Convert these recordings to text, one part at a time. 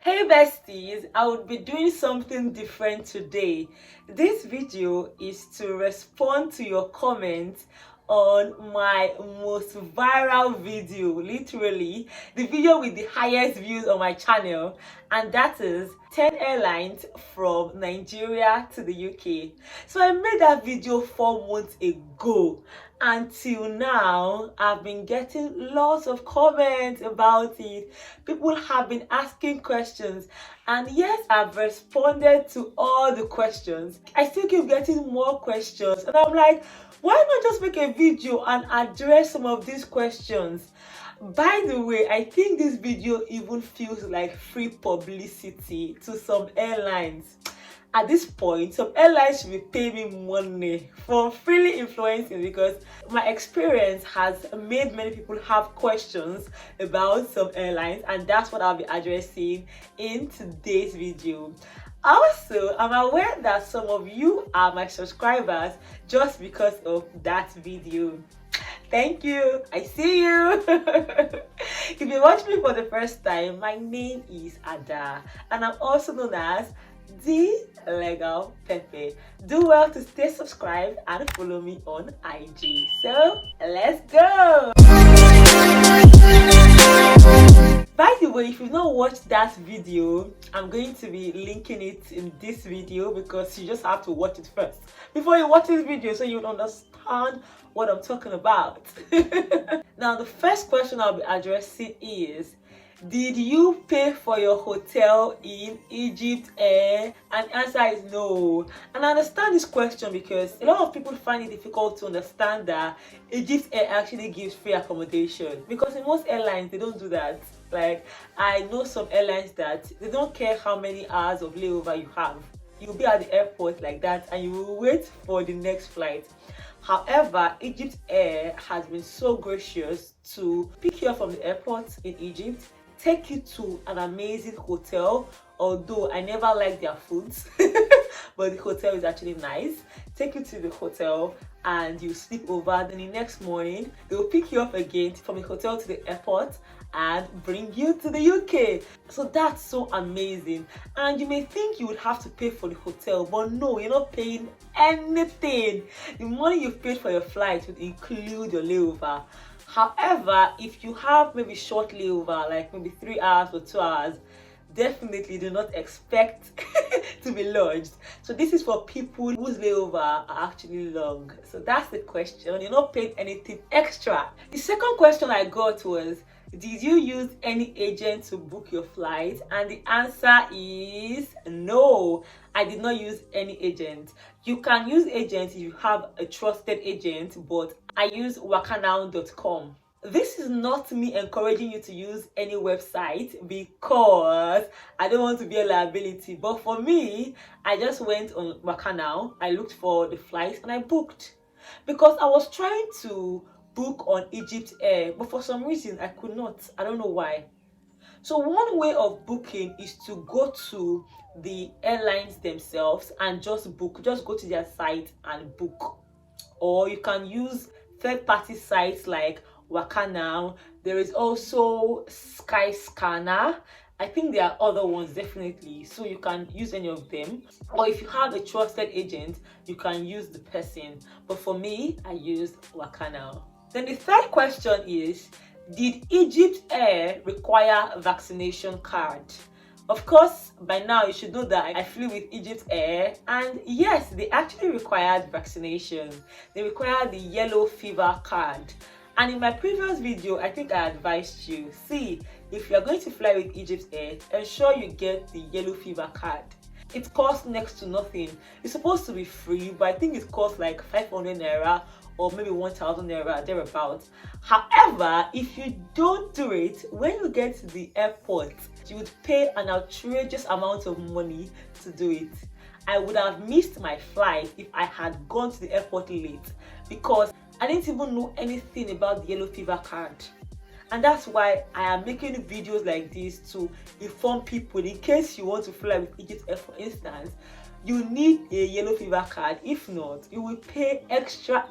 Hey besties, I would be doing something different today. This video is to respond to your comments on my most viral video, literally the video with the highest views on my channel, and that is 10 airlines from Nigeria to the UK. So I made that video 4 months ago. Until now, I've been getting lots of comments about it. People have been asking questions, and yes, I've responded to all the questions. I still keep getting more questions, and I'm like, why not just make a video and address some of these questions? By the way, I think this video even feels like free publicity to some airlines. At this point, some airlines should be paying me money for freely influencing, because my experience has made many people have questions about some airlines, and that's what I'll be addressing in today's video. Also, I'm aware that some of you are my subscribers just because of that video. Thank you. I see you. If you watch me for the first time, my name is Ada, and I'm also known as the Legal Pepe. Do well to stay subscribed and follow me on IG. So let's go. By the way, if you've not watched that video, I'm going to be linking it in this video, because you just have to watch it first before you watch this video, so you'll understand what I'm talking about. Now, the first question I'll be addressing is, did you pay for your hotel in Egypt Air? And the answer is no. And I understand this question because a lot of people find it difficult to understand that Egypt Air actually gives free accommodation, because in most airlines they don't do that. Like, I know some airlines that they don't care how many hours of layover you have. You'll be at the airport like that and you will wait for the next flight. However, Egypt Air has been so gracious to pick you up from the airport in Egypt, take you to an amazing hotel, although I never liked their foods, but the hotel is actually nice. Take you to the hotel and you sleep over. Then the next morning, they'll pick you up again from the hotel to the airport and bring you to the UK. So that's so amazing. And you may think you would have to pay for the hotel, but no, you're not paying anything. The money you've paid for your flight would include your layover. However, if you have maybe short layover, like maybe 3 hours or 2 hours, definitely do not expect to be lodged. So this is for people whose layover are actually long. So that's the question. You're not paying anything extra. The second question I got was, did you use any agent to book your flight? And the answer is no. I did not use any agent. You can use agents if you have a trusted agent, but I use Vaccination.com. This is not me encouraging you to use any website, because I don't want to be a liability. But for me, I just went on Vaccination, I looked for the flights and I booked, because I was trying to book on Egypt Air, but for some reason I could not. I don't know why. So one way of booking is to go to the airlines themselves and just book. Just go to their site and book. Or you can use third-party sites like Wakana. There is also Skyscanner. I think there are other ones, definitely, so you can use any of them. Or if you have a trusted agent, you can use the person. But for me, I used Wakana. Then the third question is, did Egypt Air require vaccination card? Of course, by now you should know that I flew with Egypt Air, and yes, they actually required vaccination. They required the yellow fever card. And in my previous video, I think I advised you, see, if you're going to fly with Egypt Air, ensure you get the yellow fever card. It costs next to nothing. It's supposed to be free, but I think it costs like 500 naira or maybe 1,000 naira, thereabouts. However, if you don't do it, when you get to the airport, you would pay an outrageous amount of money to do it. I would have missed my flight if I had gone to the airport late, because I didn't even know anything about the yellow fever card. And that's why I am making videos like this, to inform people in case you want to fly with Egypt Air, for instance. You need a yellow fever card. If not, you will pay extra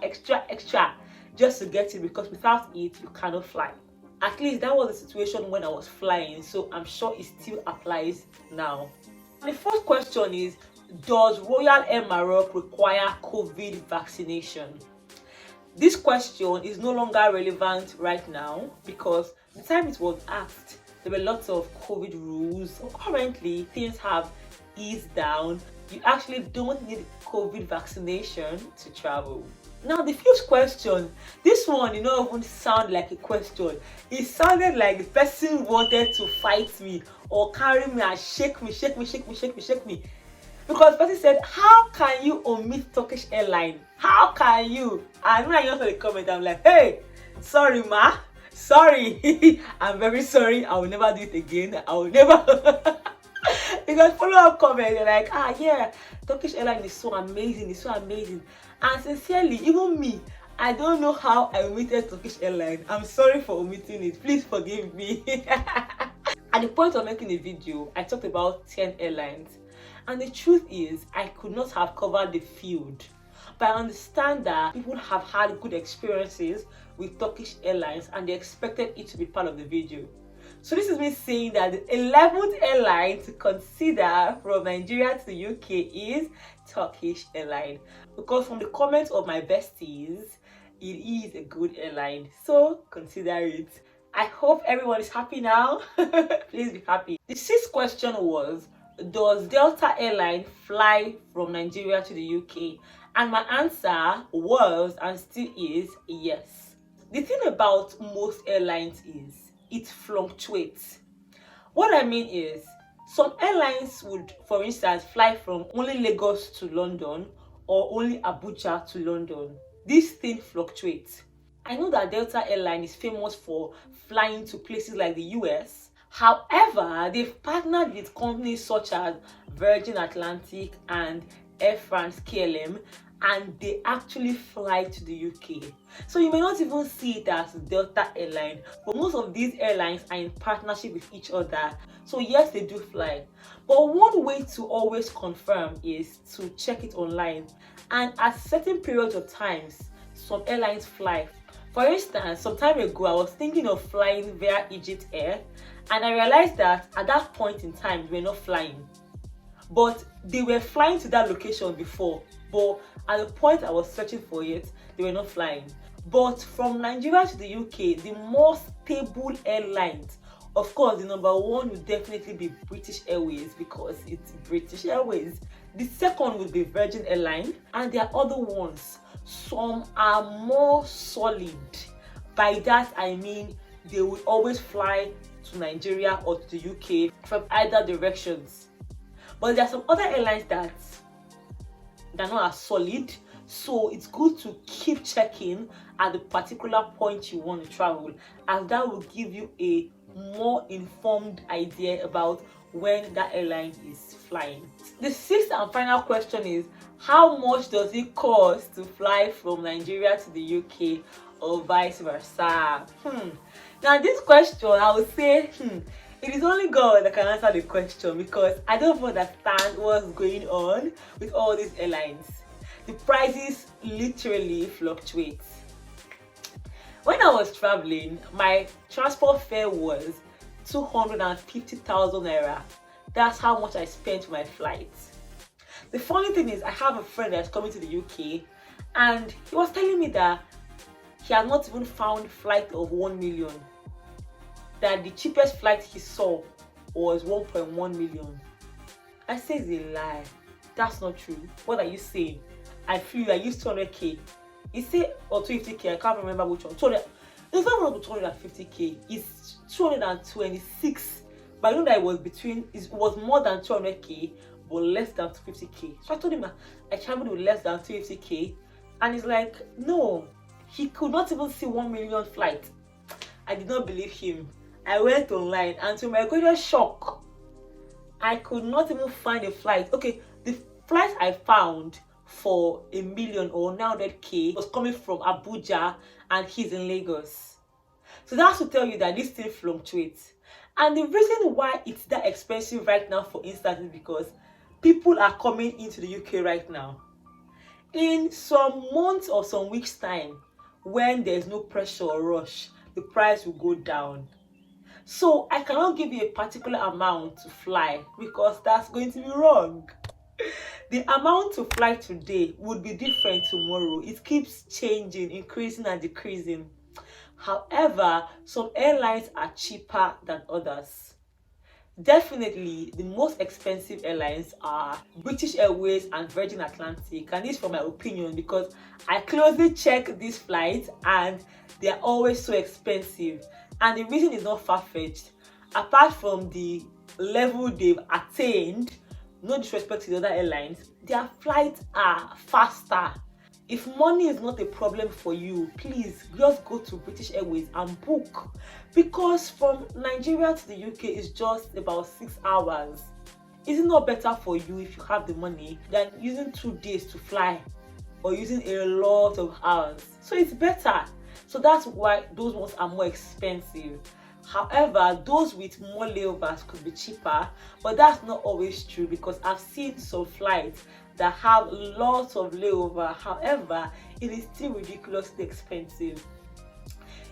just to get it, because without it you cannot fly. At least that was the situation when I was flying, so I'm sure it still applies now. The first question is, does Royal Air Maroc require COVID vaccination? This question is no longer relevant right now because the time it was asked, there were lots of COVID rules. So currently, things have eased down. You actually don't need COVID vaccination to travel. Now, the first question, this one did not even sound like a question. It sounded like the person wanted to fight me or carry me and shake me. Because the person said, how can you omit Turkish Airline? How can you? And when I answered the comment, I'm like, hey, sorry ma, sorry. I'm very sorry. I will never do it again. I will never. Because follow-up comment, they're like, yeah, Turkish Airline is so amazing, it's so amazing. And sincerely, even me, I don't know how I omitted Turkish Airline. I'm sorry for omitting it. Please forgive me. At the point of making the video, I talked about 10 airlines. And the truth is, I could not have covered the field. But I understand that people have had good experiences with Turkish Airlines and they expected it to be part of the video. So this is me saying that the 11th airline to consider from Nigeria to the UK is Turkish Airline. Because from the comments of my besties, it is a good airline. So consider it. I hope everyone is happy now. Please be happy. The sixth question was, does Delta Airline fly from Nigeria to the UK? And my answer was and still is yes. The thing about most airlines is it fluctuates. What I mean is, some airlines would, for instance, fly from only Lagos to London or only Abuja to London. This thing fluctuates. I know that Delta Airline is famous for flying to places like the US. However, they've partnered with companies such as Virgin Atlantic and Air France KLM, and they actually fly to the UK. So you may not even see it as Delta Airline, but most of these airlines are in partnership with each other. So yes, they do fly. But one way to always confirm is to check it online. And at certain periods of times, some airlines fly. For instance, some time ago, I was thinking of flying via Egypt Air, and I realized that at that point in time, they were not flying. But they were flying to that location before, but at the point I was searching for it, they were not flying. But from Nigeria to the UK, the more stable airlines, of course, the number one would definitely be British Airways because it's British Airways. The second would be Virgin Airline, and there are other ones. Some are more solid. By that I mean they will always fly to Nigeria or to the UK from either directions. But there are some other airlines that they're not as solid, so it's good to keep checking at the particular point you want to travel, as that will give you a more informed idea about when that airline is flying. The sixth and final question is, how much does it cost to fly from Nigeria to the UK or vice versa? Now this question, I would say it is only God that can answer the question, because I don't understand what's going on with all these airlines. The prices literally fluctuate. When I was traveling, my transport fare was 250,000 naira. That's how much I spent for my flights. The funny thing is, I have a friend that's coming to the UK, and he was telling me that he had not even found a flight of 1 million. That the cheapest flight he saw was 1.1 million. I say it's a lie. That's not true. What are you saying? I feel I used 200k. He said, or 250k, I can't remember which one. 200, it's not even 250k, it's 226. But I know that it was more than 200k, but less than 250k. So I told him I traveled with less than 250k, and he's like, no, he could not even see 1 million flight. I did not believe him. I went online, and to my greatest shock, I could not even find a flight. Okay, the flight I found for 1 million or 900k was coming from Abuja, and he's in Lagos. So that's to tell you that this thing fluctuates. And the reason why it's that expensive right now, for instance, is because people are coming into the UK right now. In some months or some weeks time, when there's no pressure or rush, the price will go down. So I cannot give you a particular amount to fly because that's going to be wrong. The amount to fly today would be different tomorrow. It keeps changing, increasing and decreasing. However, some airlines are cheaper than others. Definitely, the most expensive airlines are British Airways and Virgin Atlantic, and this is from my opinion because I closely check these flights and they are always so expensive. And the reason is not far-fetched. Apart from the level they've attained, no disrespect to the other airlines, their flights are faster. If money is not a problem for you, please just go to British Airways and book, because from Nigeria to the UK is just about 6 hours. Is it not better for you if you have the money than using 2 days to fly or using a lot of hours? So it's better. So that's why those ones are more expensive. However, those with more layovers could be cheaper, but that's not always true because I've seen some flights that have lots of layover. However, it is still ridiculously expensive.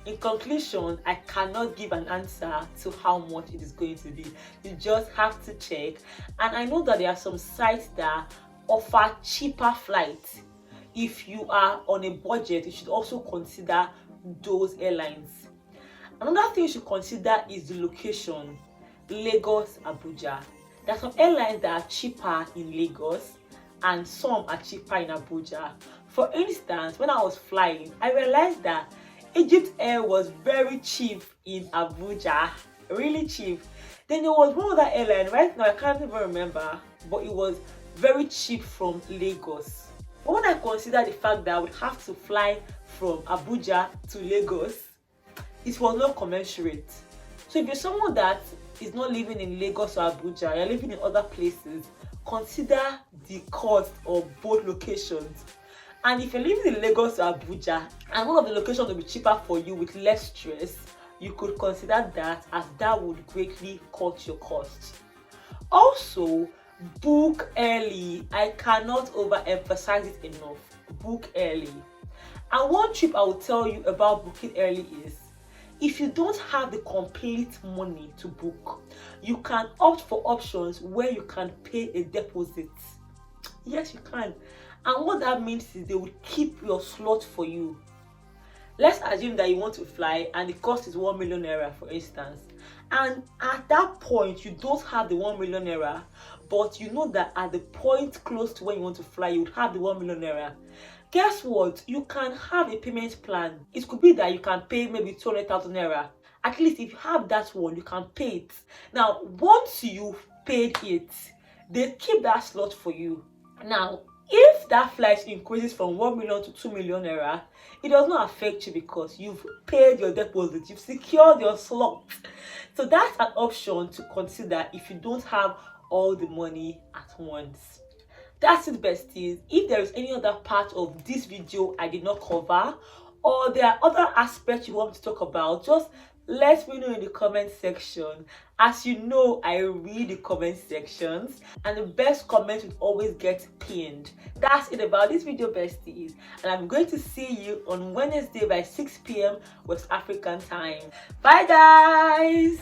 In conclusion, I cannot give an answer to how much it is going to be. You just have to check. And I know that there are some sites that offer cheaper flights. If you are on a budget, you should also consider those airlines. Another thing you should consider is the location. Lagos, Abuja. There are some airlines that are cheaper in Lagos and some are cheaper in Abuja. For instance, when I was flying, I realized that Egypt Air was very cheap in Abuja, really cheap. Then there was one other airline, right now I can't even remember, but it was very cheap from Lagos. But when I consider the fact that I would have to fly from Abuja to Lagos, it was not commensurate. So if you're someone that is not living in Lagos or Abuja, you're living in other places, consider the cost of both locations. And if you're living in Lagos or Abuja and one of the locations will be cheaper for you with less stress, you could consider that, as that would greatly cut your costs. Also, book early. I cannot overemphasize it enough. Book early. And one tip I will tell you about booking early is, if you don't have the complete money to book, you can opt for options where you can pay a deposit. Yes, you can. And what that means is they will keep your slot for you. Let's assume that you want to fly and the cost is 1 million naira, for instance. And at that point, you don't have the 1 million naira, but you know that at the point close to when you want to fly, you would have the 1 million naira. Guess what? You can have a payment plan. It could be that you can pay maybe 200,000 naira. At least if you have that one, you can pay it. Now, once you've paid it, they keep that slot for you. Now, if that flight increases from 1 million to 2 million naira, it does not affect you because you've paid your deposit, you've secured your slot. So that's an option to consider if you don't have all the money at once. That's it, besties. If there is any other part of this video I did not cover, or there are other aspects you want me to talk about, just let me know in the comment section. As you know, I read the comment sections and the best comments will always get pinned. That's it about this video, besties, and I'm going to see you on Wednesday by 6 p.m. West African time. Bye guys.